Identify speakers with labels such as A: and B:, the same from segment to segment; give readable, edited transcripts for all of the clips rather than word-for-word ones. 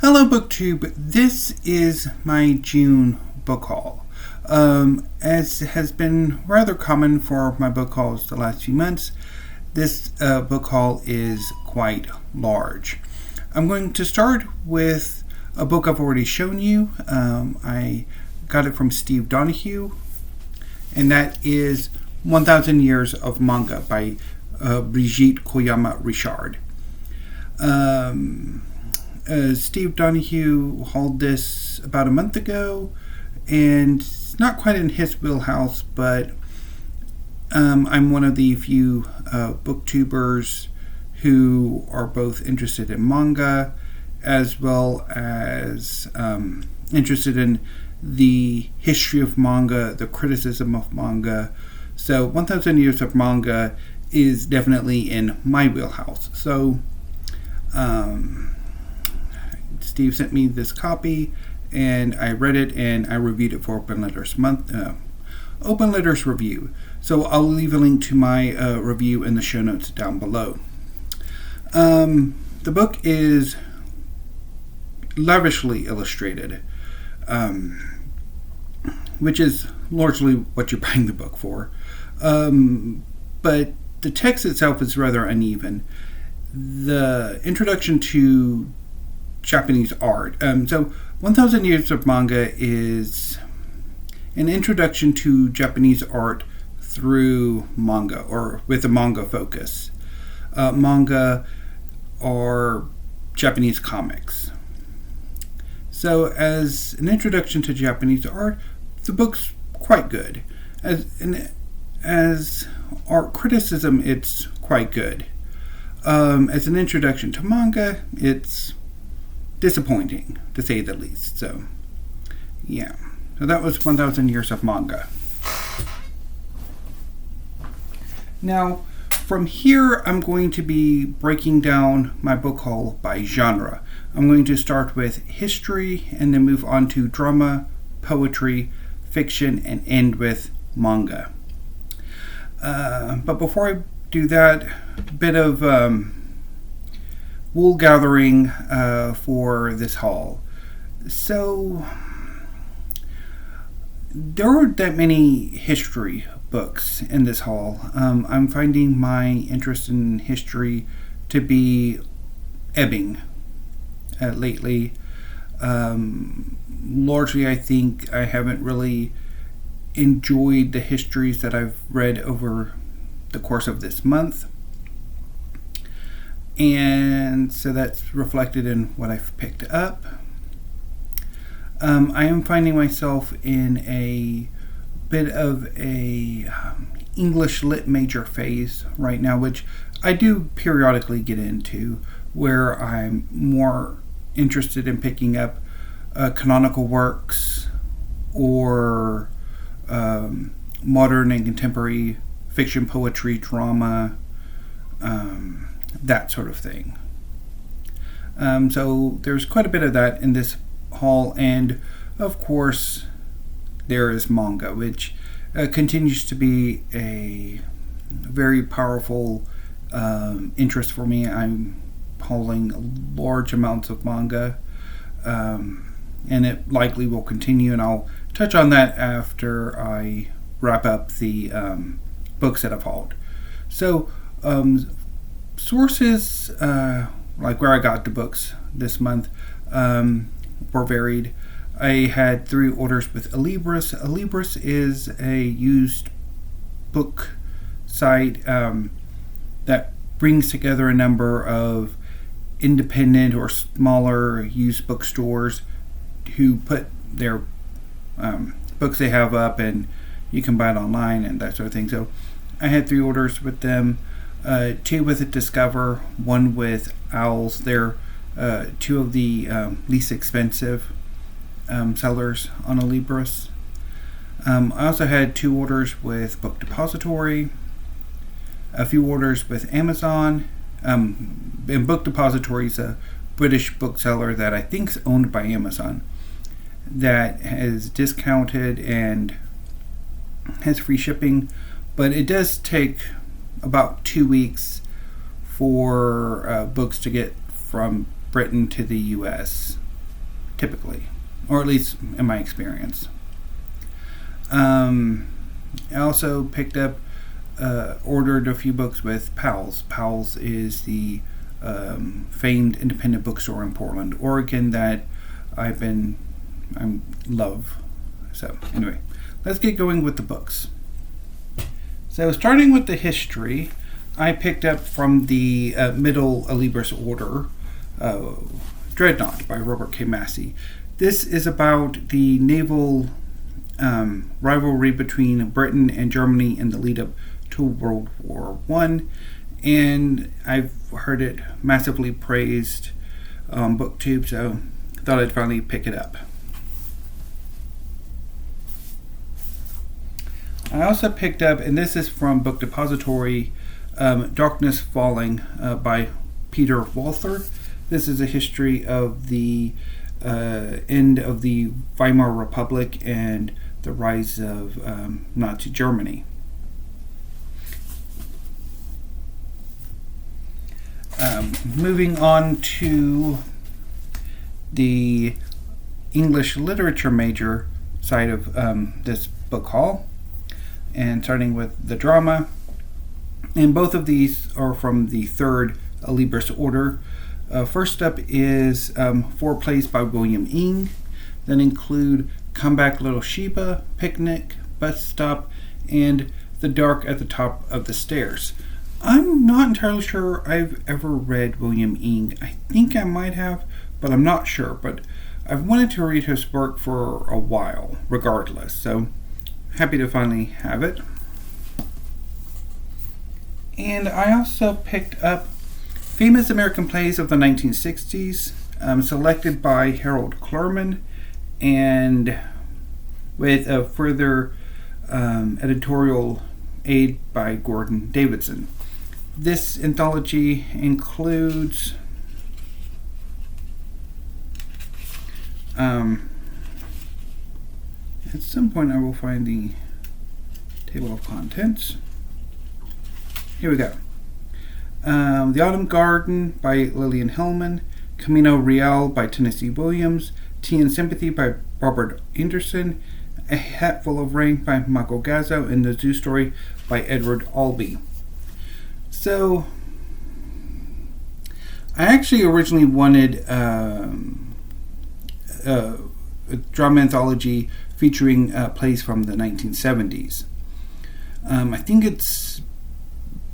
A: Hello BookTube, this is my June book haul. As has been rather common for my book hauls the last few months, this book haul is quite large. I'm going to start with a book I've already shown you. I got it from Steve Donoghue, and that is 1000 Years of Manga by Brigitte Koyama-Richard. Steve Donoghue hauled this about a month ago, and it's not quite in his wheelhouse, but I'm one of the few booktubers who are both interested in manga as well as interested in the history of manga, the criticism of manga. So 1000 Years of Manga is definitely in my wheelhouse. So Steve sent me this copy, and I read it, and I reviewed it for Open Letters Open Letters Review. So I'll leave a link to my review in the show notes down below. The book is lavishly illustrated, which is largely what you're buying the book for. But the text itself is rather uneven. The introduction to Japanese art. So 1000 Years of Manga is an introduction to Japanese art through manga, or with a manga focus. Manga are Japanese comics. So as an introduction to Japanese art, the book's quite good. As art criticism, it's quite good. As an introduction to manga, it's disappointing, to say the least. So, yeah. So that was 1000 Years of Manga. Now, from here, I'm going to be breaking down my book haul by genre. I'm going to start with history, and then move on to drama, poetry, fiction, and end with manga. But before I do that, a bit of wool gathering for this haul. So there aren't that many history books in this haul. I'm finding my interest in history to be ebbing lately. Largely, I think I haven't really enjoyed the histories that I've read over the course of this month. And so that's reflected in what I've picked up. I am finding myself in a bit of a English lit major phase right now, which I do periodically get into, where I'm more interested in picking up canonical works or modern and contemporary fiction, poetry, drama, that sort of thing. So there's quite a bit of that in this haul, and of course there is manga, which continues to be a very powerful interest for me. I'm hauling large amounts of manga, and it likely will continue, and I'll touch on that after I wrap up the books that I've hauled. So sources, like where I got the books this month, were varied. I had 3 orders with Alibris. Alibris is a used book site that brings together a number of independent or smaller used bookstores who put their books they have up, and you can buy it online and that sort of thing. So I had 3 orders with them. 2 with Discover, 1 with Owls. They're 2 of the least expensive sellers on Alibris. I also had 2 orders with Book Depository, a few orders with Amazon. And Book Depository is a British bookseller that I think is owned by Amazon, that has discounted and has free shipping, but it does take about 2 weeks for books to get from Britain to the US. typically, or at least in my experience. I also picked up, ordered a few books with Powell's. Powell's is the famed independent bookstore in Portland, Oregon that I love. So anyway, let's get going with the books. So starting with the history, I picked up from the Middle Alibris Order, Dreadnought by Robert K. Massie. This is about the naval rivalry between Britain and Germany in the lead up to World War I, and I've heard it massively praised on BookTube, so I thought I'd finally pick it up. I also picked up, and this is from Book Depository, Darkness Falling by Peter Walther. This is a history of the end of the Weimar Republic and the rise of Nazi Germany. Moving on to the English literature major side of this book haul, and starting with the drama. And both of these are from the third Alibris Order. First up is 4 plays by William Inge that include Come Back Little Sheba, Picnic, Bus Stop, and The Dark at the Top of the Stairs. I'm not entirely sure I've ever read William Inge. I think I might have, but I'm not sure. But I've wanted to read his work for a while, regardless. So happy to finally have it. And I also picked up Famous American Plays of the 1960s, selected by Harold Clurman, and with a further editorial aid by Gordon Davidson. This anthology includes at some point I will find the table of contents. Here we go. The Autumn Garden by Lillian Hellman, Camino Real by Tennessee Williams, Tea and Sympathy by Robert Anderson, A Hatful of Rain by Michael Gazzo, and The Zoo Story by Edward Albee. So, I actually originally wanted a drama anthology featuring plays from the 1970s. I think it's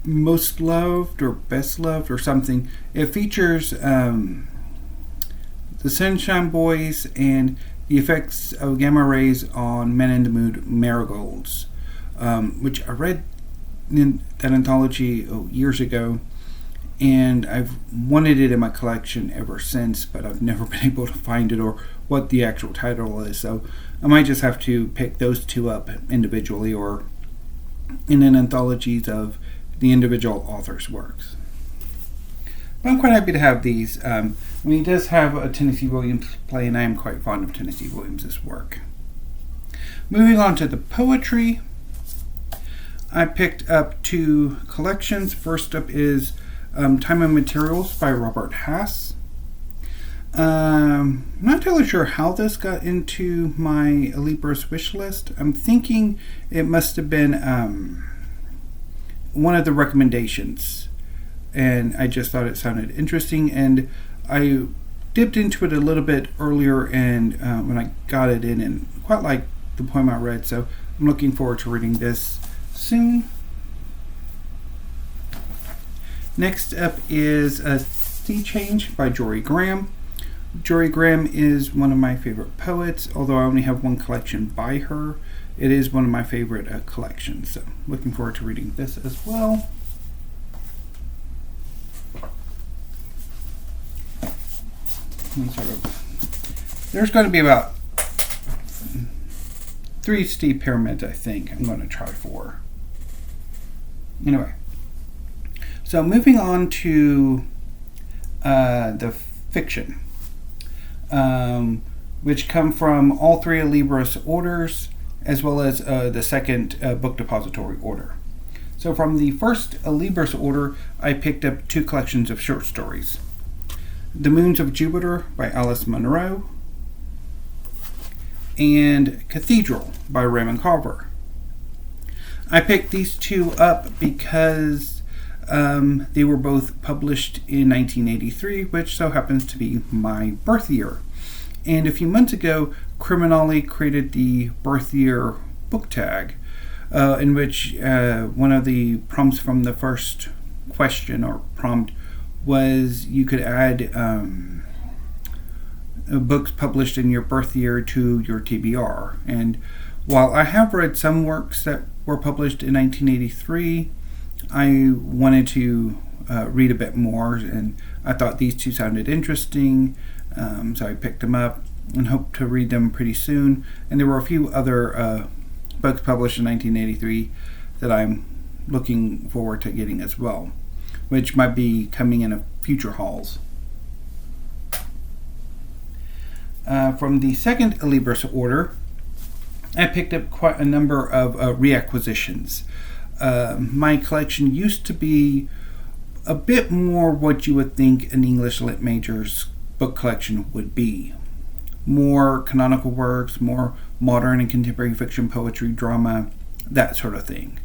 A: Most Loved or Best Loved or something. It features the Sunshine Boys and the effects of gamma rays on Men in the Mood marigolds, which I read in that anthology years ago, and I've wanted it in my collection ever since, but I've never been able to find it or what the actual title is, so I might just have to pick those two up individually or in an anthologies of the individual author's works. But I'm quite happy to have these. He does have a Tennessee Williams play, and I am quite fond of Tennessee Williams' work. Moving on to the poetry, I picked up 2 collections. First up is Time and Materials by Robert Haas. I'm not entirely sure how this got into my Alibris wish list. I'm thinking it must have been one of the recommendations, and I just thought it sounded interesting, and I dipped into it a little bit earlier, and when I got it in, and quite like the poem I read, so I'm looking forward to reading this soon. Next up is A Sea Change by Jorie Graham. Jorie Graham is one of my favorite poets, although I only have one collection by her. It is one of my favorite collections, so looking forward to reading this as well. There's going to be about 3 steep pyramids, I think. I'm going to try 4. Anyway, so moving on to the fiction, which come from all 3 Alibris orders, as well as the second book depository order. So from the first Alibris order, I picked up 2 collections of short stories. The Moons of Jupiter by Alice Munro, and Cathedral by Raymond Carver. I picked these two up because they were both published in 1983, which so happens to be my birth year. And a few months ago, Criminali created the birth year book tag, in which one of the prompts from the first question or prompt was you could add books published in your birth year to your TBR. And while I have read some works that were published in 1983, I wanted to read a bit more, and I thought these two sounded interesting, so I picked them up and hope to read them pretty soon. And there were a few other books published in 1983 that I'm looking forward to getting as well, which might be coming in a future hauls. From the second Alibris order, I picked up quite a number of reacquisitions. My collection used to be a bit more what you would think an English Lit major's book collection would be. More canonical works, more modern and contemporary fiction, poetry, drama, that sort of thing.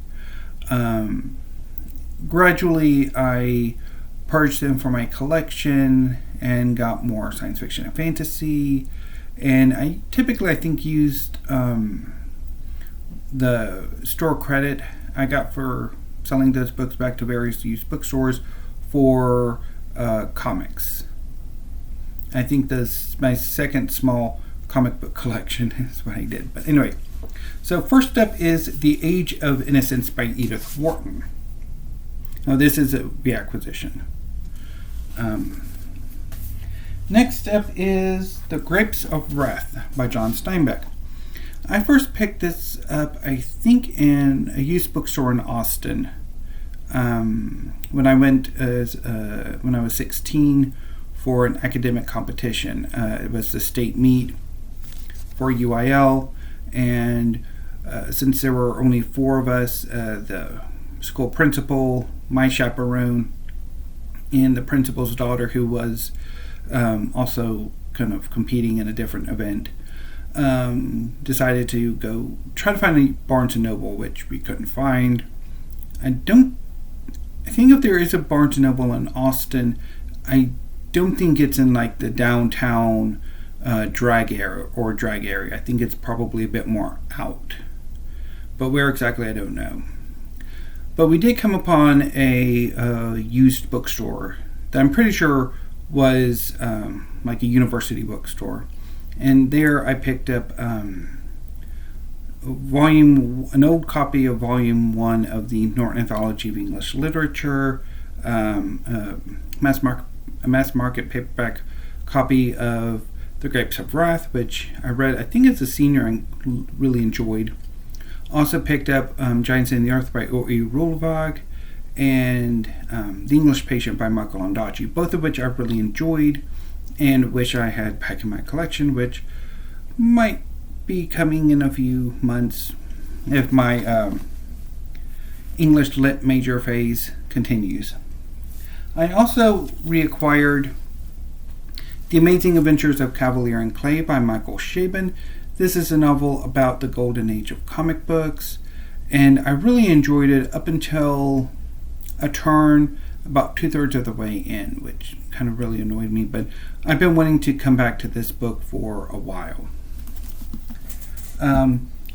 A: Gradually, I purged them from my collection and got more science fiction and fantasy. And I think used the store credit I got for selling those books back to various used bookstores for comics. I think that's my second small comic book collection is what I did. But anyway, so first up is The Age of Innocence by Edith Wharton. Now this is a reacquisition. Next up is The Grapes of Wrath by John Steinbeck. I first picked this up, I think, in a used bookstore in Austin when I went when I was 16 for an academic competition. It was the state meet for UIL, and since there were only 4 of us, the school principal, my chaperone, and the principal's daughter, who was also kind of competing in a different event, decided to go try to find a Barnes & Noble, which we couldn't find. I think if there is a Barnes & Noble in Austin, I don't think it's in like the downtown drag area. I think it's probably a bit more out. But where exactly, I don't know. But we did come upon a used bookstore that I'm pretty sure was like a university bookstore. And there I picked up an old copy of Volume 1 of the Norton Anthology of English Literature, a mass market paperback copy of The Grapes of Wrath, which I read, I think as a senior, and really enjoyed. Also picked up Giants in the Earth by O.E. Rulevag and The English Patient by Michael Ondaatje, both of which I really enjoyed and wish I had back in my collection, which might be coming in a few months if my English Lit major phase continues. I also reacquired The Amazing Adventures of Cavalier and Clay by Michael Chabon. This is a novel about the golden age of comic books, and I really enjoyed it up until a turn about 2/3 of the way in, which kind of really annoyed me, but I've been wanting to come back to this book for a while.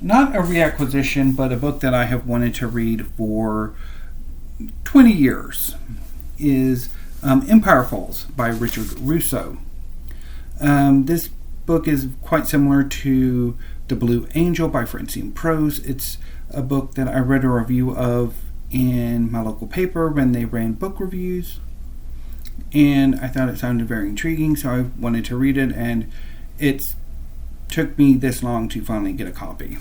A: Not a reacquisition, but a book that I have wanted to read for 20 years is Empire Falls by Richard Russo. This book is quite similar to The Blue Angel by Francine Prose. It's a book that I read a review of in my local paper when they ran book reviews, and I thought it sounded very intriguing, so I wanted to read it, and it took me this long to finally get a copy.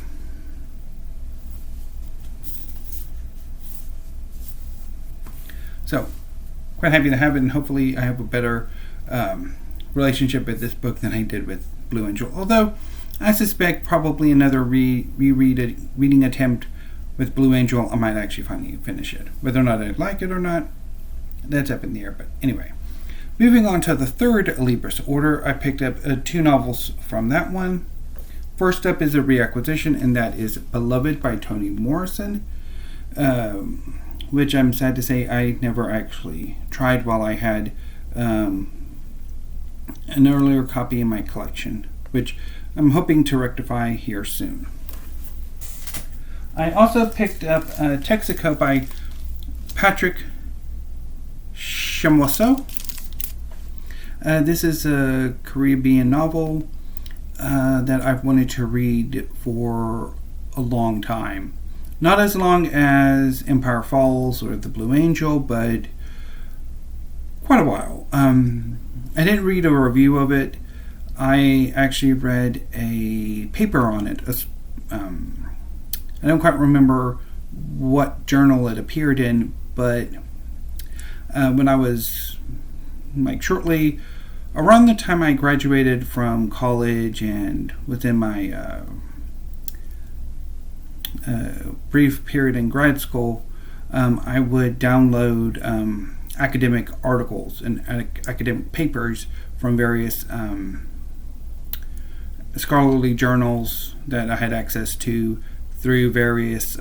A: So, quite happy to have it, and hopefully I have a better relationship with this book than I did with Blue Angel. Although, I suspect probably another reading attempt with Blue Angel, I might actually finally finish it. Whether or not I like it or not, that's up in the air. But anyway, moving on to the third Alibris order, I picked up 2 novels from that one. first up is a reacquisition, and that is Beloved by Toni Morrison, which I'm sad to say I never actually tried while I had an earlier copy in my collection, which I'm hoping to rectify here soon. I also picked up Texaco by Patrick Chamoiseau. This is a Caribbean novel that I've wanted to read for a long time. Not as long as Empire Falls or The Blue Angel, but quite a while. I didn't read a review of it. I actually read a paper on it. I don't quite remember what journal it appeared in, but when I was shortly around the time I graduated from college and within my brief period in grad school, I would download academic articles and academic papers from various scholarly journals that I had access to through various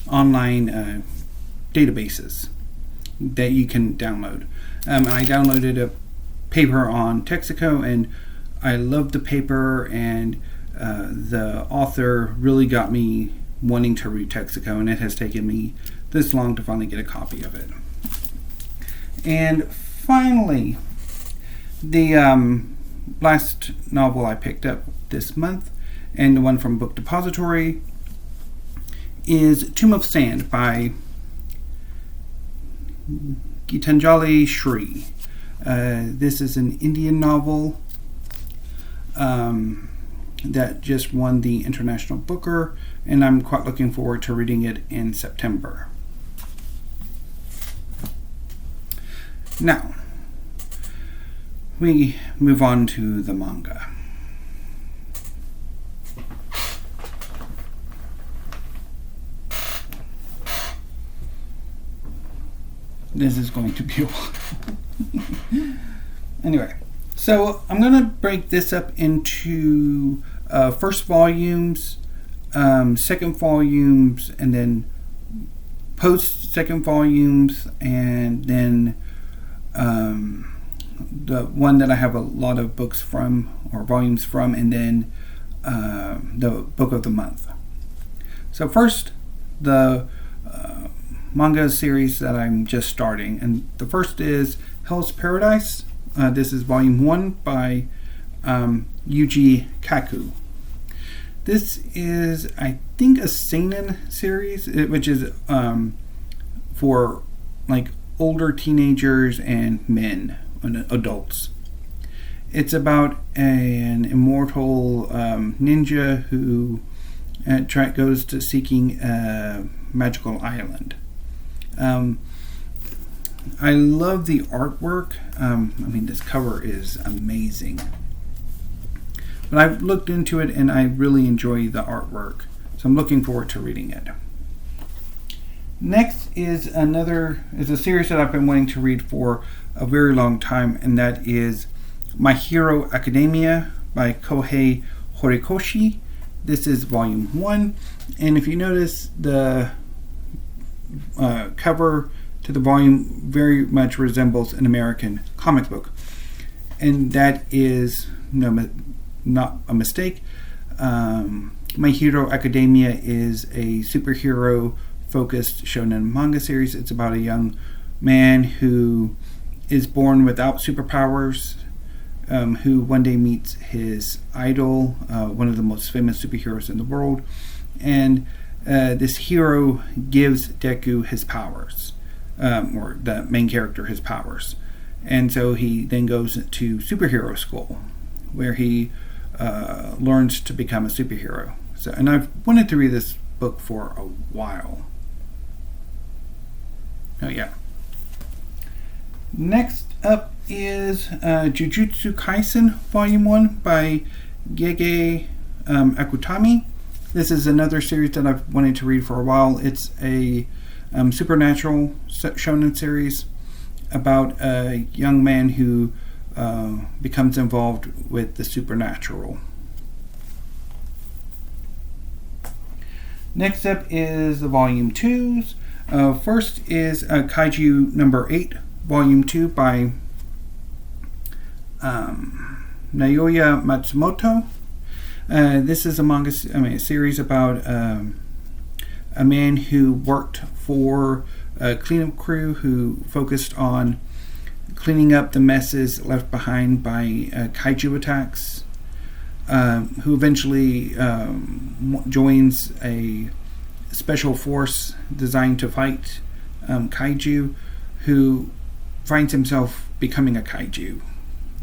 A: online databases that you can download. I downloaded a paper on Texaco, and I loved the paper, and the author really got me wanting to read Texaco, and it has taken me this long to finally get a copy of it. And finally, the last novel I picked up this month, and the one from Book Depository, is Tomb of Sand by Geetanjali Shree. This is an Indian novel that just won the International Booker, and I'm quite looking forward to reading it in September. Now, we move on to the manga. This is going to be a while. Anyway, so I'm going to break this up into first volumes, second volumes, and then post second volumes, and then the one that I have a lot of books from, or volumes from, and then the book of the month. So first, the manga series that I'm just starting, and the first is Hell's Paradise. This is volume 1 by Yuji Kaku. This is, I think, a seinen series, which is for older teenagers and men, and adults. It's about an immortal ninja who goes to seeking a magical island. I love the artwork. This cover is amazing. But I've looked into it and I really enjoy the artwork. So I'm looking forward to reading it. Next is a series that I've been wanting to read for a very long time, and that is My Hero Academia by Kohei Horikoshi. This is volume 1, and if you notice, the cover to the volume very much resembles an American comic book, and that is not a mistake. My Hero Academia is a superhero focused shonen manga series. It's about a young man who is born without superpowers, who one day meets his idol, one of the most famous superheroes in the world, and this hero gives Deku his powers, or the main character his powers. And so he then goes to superhero school, where he learns to become a superhero. And I've wanted to read this book for a while. Oh yeah. Next up is Jujutsu Kaisen Volume 1 by Gege Akutami. This is another series that I've wanted to read for a while. It's a supernatural shonen series about a young man who becomes involved with the supernatural. Next up is the Volume 2s. First is Kaiju number 8, Volume 2 by Naoya Matsumoto. This is a series about a man who worked for a cleanup crew who focused on cleaning up the messes left behind by kaiju attacks, who eventually joins a special force designed to fight kaiju, who finds himself becoming a kaiju.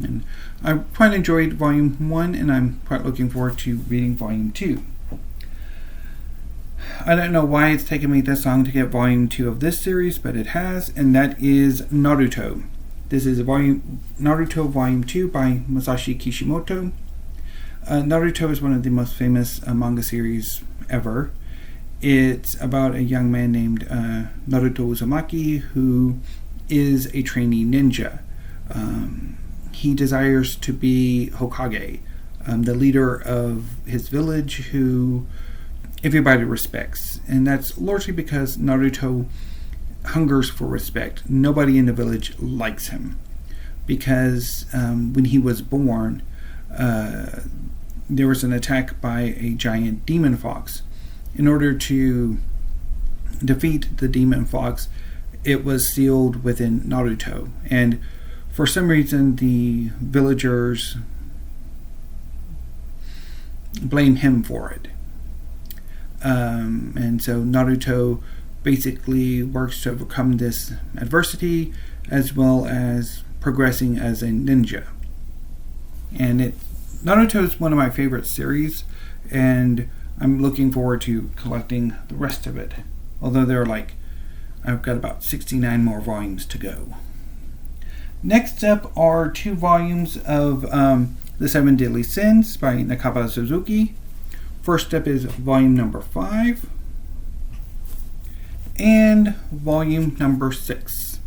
A: And I quite enjoyed Volume 1, and I'm quite looking forward to reading Volume 2. I don't know why it's taken me this long to get Volume 2 of this series, but it has, and that is Naruto. This is Naruto Volume 2 by Masashi Kishimoto. Naruto is one of the most famous manga series ever. It's about a young man named Naruto Uzumaki, who is a trainee ninja. He desires to be Hokage, the leader of his village, who everybody respects. And that's largely because Naruto hungers for respect. Nobody in the village likes him, because when he was born, there was an attack by a giant demon fox. In order to defeat the demon fox, it was sealed within Naruto, and for some reason the villagers blame him for it. And so Naruto basically works to overcome this adversity, as well as progressing as a ninja. And Naruto is one of my favorite series, and I'm looking forward to collecting the rest of it. Although I've got about 69 more volumes to go. Next up are 2 volumes of The 7 Deadly Sins by Nakaba Suzuki. First up is volume number 5 and volume number 6.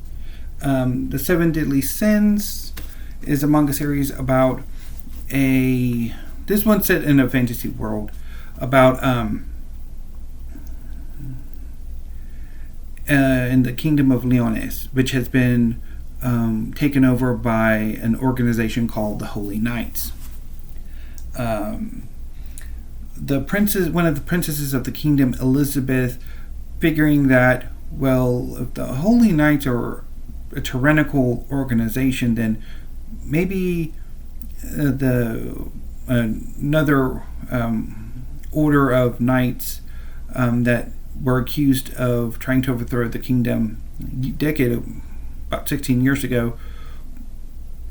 A: The 7 Deadly Sins is a manga series about this one's set in a fantasy world about in the kingdom of Leones, which has been taken over by an organization called the Holy Knights. One of the princesses of the kingdom, Elizabeth, figuring that, well, if the Holy Knights are a tyrannical organization, then maybe another order of knights that were accused of trying to overthrow the kingdom about 16 years ago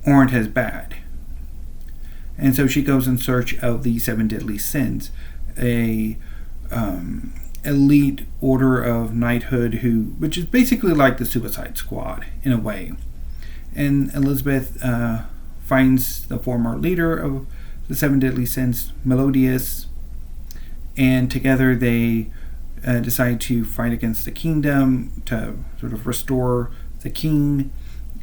A: aren't as bad. And so she goes in search of the 7 Deadly Sins, a elite order of knighthood which is basically like the Suicide Squad in a way. And Elizabeth finds the former leader of the 7 Deadly Sins, Melodious, and together they decide to fight against the kingdom to sort of restore the king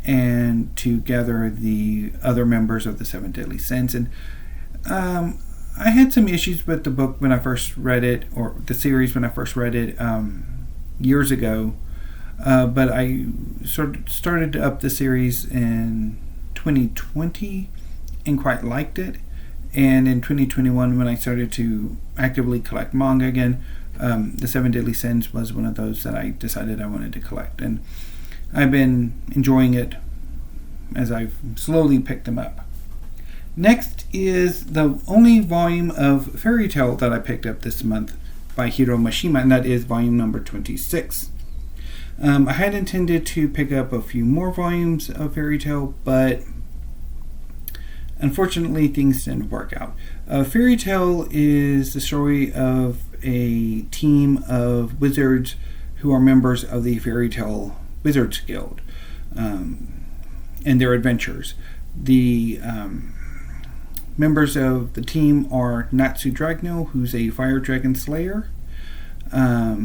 A: and to gather the other members of the 7 Deadly Sins. And I had some issues with the book when I first read it, or the series when I first read it years ago, but I sort of started up the series in 2020 and quite liked it. And in 2021, when I started to actively collect manga again, the 7 Deadly Sins was one of those that I decided I wanted to collect. And I've been enjoying it as I've slowly picked them up. Next is the only volume of Fairy Tail that I picked up this month by Hiro Mashima, and that is volume number 26. I had intended to pick up a few more volumes of Fairy Tail, but unfortunately things didn't work out. Fairy Tail is the story of a team of wizards who are members of the Fairy Tail Wizards Guild, and their adventures. The members of the team are Natsu Dragno, who's a fire dragon slayer,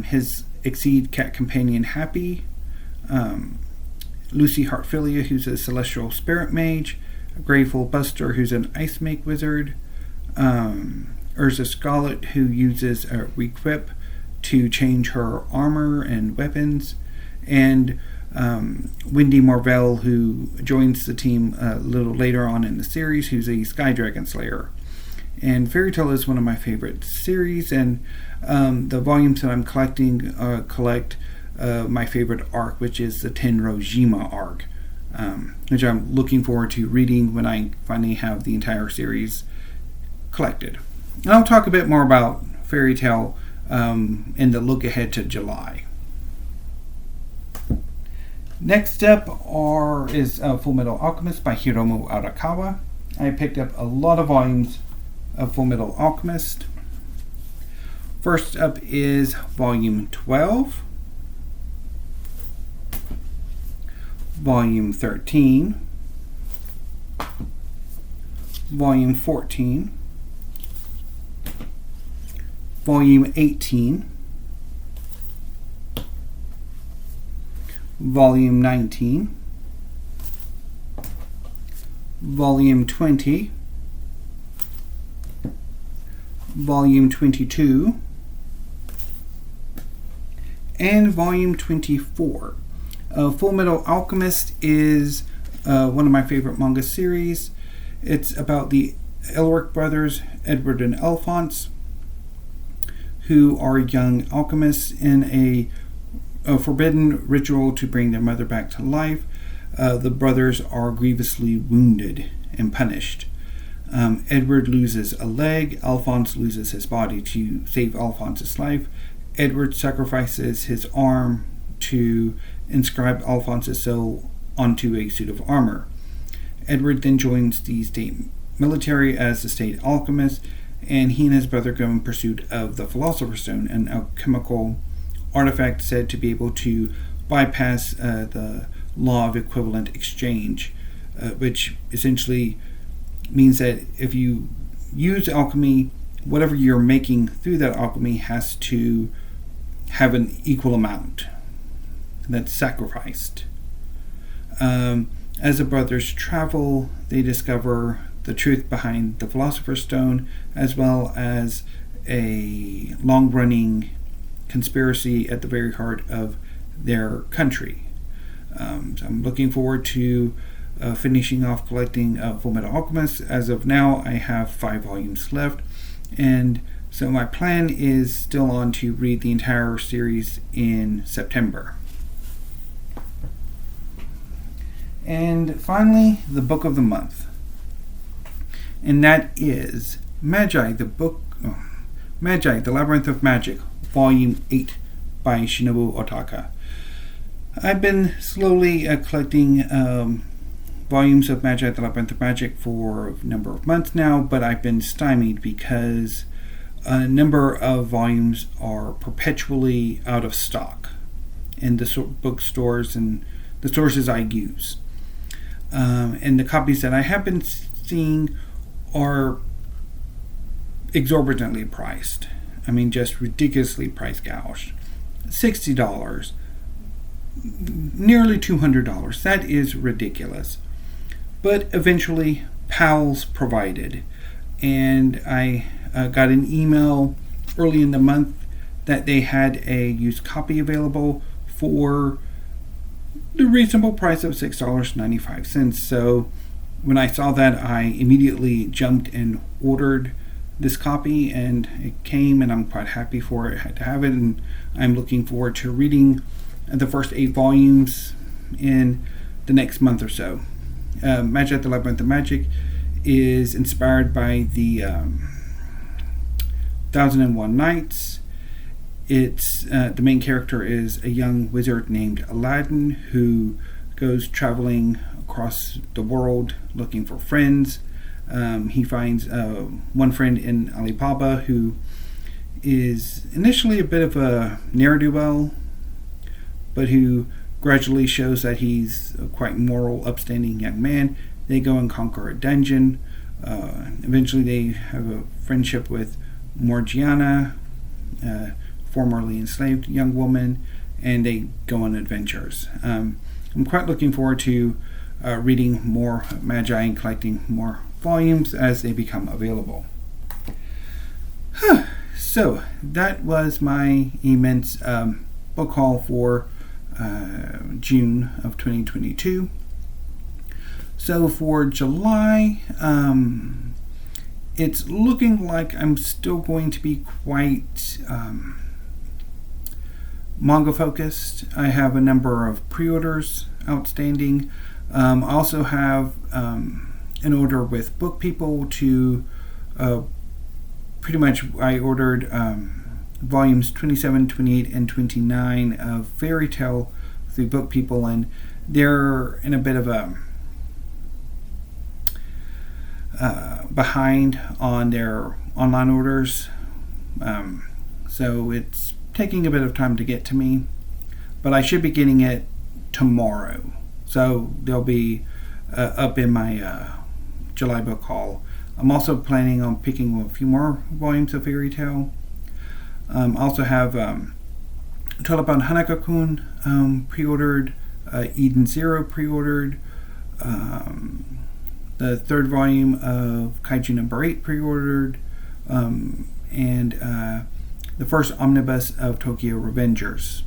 A: his Exceed cat companion Happy, Lucy Heartfilia, who's a celestial spirit mage, Grateful Buster, who's an ice make wizard, Urza Scarlet, who uses a requip to change her armor and weapons, and Wendy Marvell, who joins the team a little later on in the series, who's a Sky Dragon Slayer. And Fairy Tail is one of my favorite series, and the volumes that I'm collecting collect my favorite arc, which is the Tenrojima arc, which I'm looking forward to reading when I finally have the entire series collected. And I'll talk a bit more about Fairy Tail in the look ahead to July. Next up is Fullmetal Alchemist by Hiromu Arakawa. I picked up a lot of volumes of Fullmetal Alchemist. First up is Volume 12, Volume 13, Volume 14, Volume 18, Volume 19, Volume 20, Volume 22, and Volume 24. Fullmetal Alchemist is one of my favorite manga series. It's about the Elric brothers, Edward and Alphonse, who are young alchemists in a forbidden ritual to bring their mother back to life. The brothers are grievously wounded and punished. Edward loses a leg. Alphonse loses his body to save Alphonse's life. Edward sacrifices his arm to inscribe Alphonse's soul onto a suit of armor. Edward then joins the state military as the state alchemist, and he and his brother go in pursuit of the Philosopher's Stone, an alchemical artifact said to be able to bypass the law of equivalent exchange, which essentially means that if you use alchemy, whatever you're making through that alchemy has to have an equal amount that's sacrificed. As the brothers travel, they discover the truth behind the Philosopher's Stone, as well as a long-running conspiracy at the very heart of their country. So I'm looking forward to finishing off collecting Fullmetal Alchemist. As of now, I have 5 volumes left, and so my plan is still on to read the entire series in September. And finally, the book of the month, and that is Magi, the Labyrinth of Magic, Volume 8 by Shinobu Otaka. I've been slowly collecting volumes of Magi, the Labyrinth of Magic for a number of months now, but I've been stymied because a number of volumes are perpetually out of stock in the bookstores and the sources I use. And the copies that I have been seeing are exorbitantly priced. I mean, just ridiculously price gouged. $60, nearly $200. That is ridiculous. But eventually, PALS provided, and I got an email early in the month that they had a used copy available for the reasonable price of $6.95. So when I saw that, I immediately jumped and ordered this copy, and it came, and I'm quite happy for it to have it, and I'm looking forward to reading the first 8 volumes in the next month or so. Magi, the Labyrinth of Magic is inspired by the 1001 Nights. It's the main character is a young wizard named Aladdin who goes traveling across the world looking for friends. He finds one friend in Alibaba who is initially a bit of a ne'er-do-well, but who gradually shows that he's a quite moral, upstanding young man. They go and conquer a dungeon. Eventually they have a friendship with Morgiana, formerly enslaved young woman, and they go on adventures. I'm quite looking forward to reading more Magi and collecting more volumes as they become available. So that was my immense book haul for June of 2022. So for July, it's looking like I'm still going to be quite manga focused. I have a number of pre-orders outstanding. I also have an order with Book People to pretty much I ordered volumes 27, 28, and 29 of Fairy Tale through Book People, and they're in a bit of a behind on their online orders, so it's taking a bit of time to get to me, but I should be getting it tomorrow, so they'll be up in my July book haul. I'm also planning on picking a few more volumes of Fairy Tale. I also have Tolapan Hanaka-kun pre-ordered, Eden Zero pre-ordered, the third volume of Kaiju No. 8 pre-ordered, and the first omnibus of Tokyo Revengers.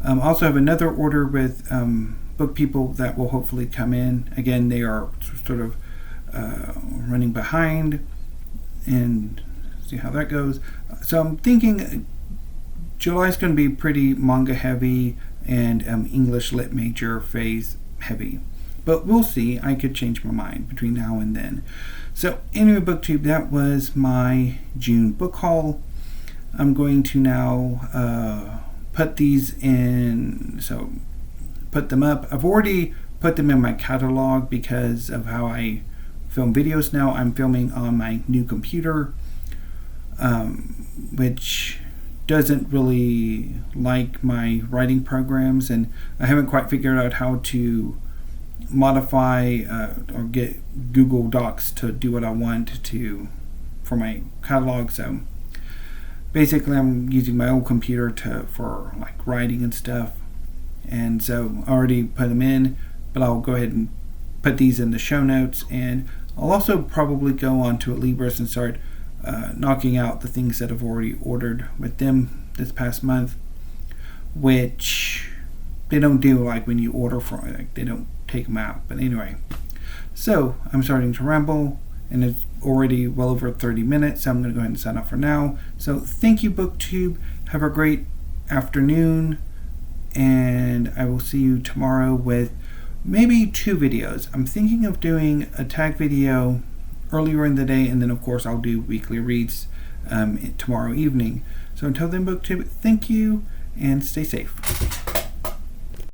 A: I also have another order with Book People that will hopefully come in. Again, they are sort of running behind, and see how that goes. So I'm thinking July's going to be pretty manga heavy and English lit major phase heavy, but we'll see. I could change my mind between now and then. So anyway, BookTube, that was my June book haul. I'm going to now put these in, so put them up. I've already put them in my catalog because of how I film videos now. I'm filming on my new computer, which doesn't really like my writing programs, and I haven't quite figured out how to modify or get Google Docs to do what I want to for my catalog. So basically I'm using my old computer for like writing and stuff, and so I already put them in, but I'll go ahead and put these in the show notes, and I'll also probably go on to Libris and start knocking out the things that I've already ordered with them this past month, which they don't do, like when you order from, like, they don't take them out. But anyway, so I'm starting to ramble, and it's already well over 30 minutes, so I'm going to go ahead and sign off for now. So thank you, BookTube. Have a great afternoon, and I will see you tomorrow with maybe 2 videos. I'm thinking of doing a tag video earlier in the day, and then of course I'll do weekly reads tomorrow evening. So until then, BookTube, thank you and stay safe.